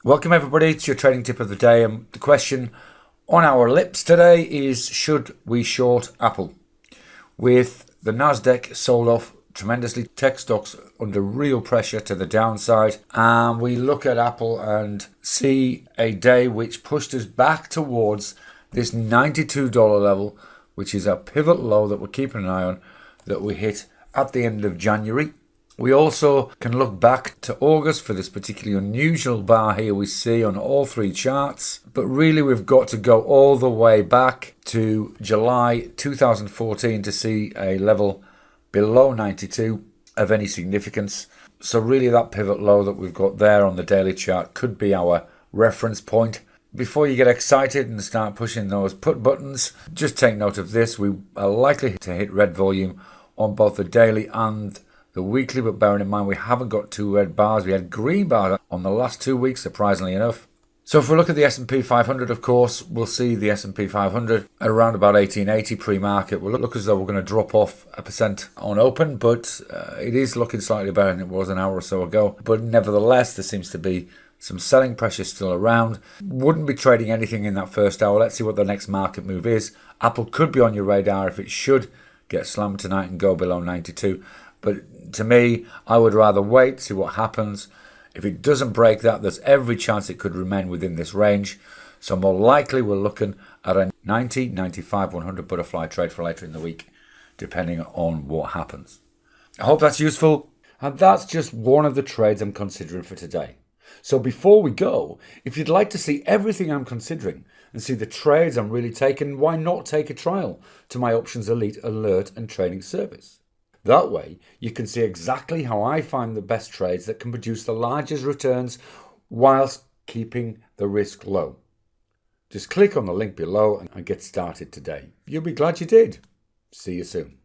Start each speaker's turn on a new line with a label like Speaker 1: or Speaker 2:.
Speaker 1: Welcome everybody to your trading tip of the day, and the question on our lips today is, should we short Apple? With the Nasdaq sold off tremendously, tech stocks under real pressure to the downside, and we look at Apple and see a day which pushed us back towards this $92 level, which is a pivot low that we're keeping an eye on, that we hit at the end of January. We also can look back to August for this particularly unusual bar here we see on all three charts. But really we've got to go all the way back to July 2014 to see a level below 92 of any significance. So really that pivot low that we've got there on the daily chart could be our reference point. Before you get excited and start pushing those put buttons, just take note of this. We are likely to hit red volume on both the daily and the weekly, but bearing in mind we haven't got two red bars. We had green bars on the last 2 weeks, surprisingly enough. So if we look at the S&P 500, of course, we'll see the S&P 500 at around about 1880 pre-market. Will look as though we're going to drop off 1% on open, but it is looking slightly better than it was an hour or so ago. But nevertheless, there seems to be some selling pressure still around. Wouldn't be trading anything in that first hour. Let's see what the next market move is. Apple could be on your radar if it should get slammed tonight and go below 92. But to me, I would rather wait, see what happens. If it doesn't break that, there's every chance it could remain within this range. So more likely we're looking at a 90, 95, 100 butterfly trade for later in the week, depending on what happens. I hope that's useful. And that's just one of the trades I'm considering for today. So before we go, if you'd like to see everything I'm considering and see the trades I'm really taking, why not take a trial to my Options Elite alert and trading service? That way, you can see exactly how I find the best trades that can produce the largest returns whilst keeping the risk low. Just click on the link below and get started today. You'll be glad you did. See you soon.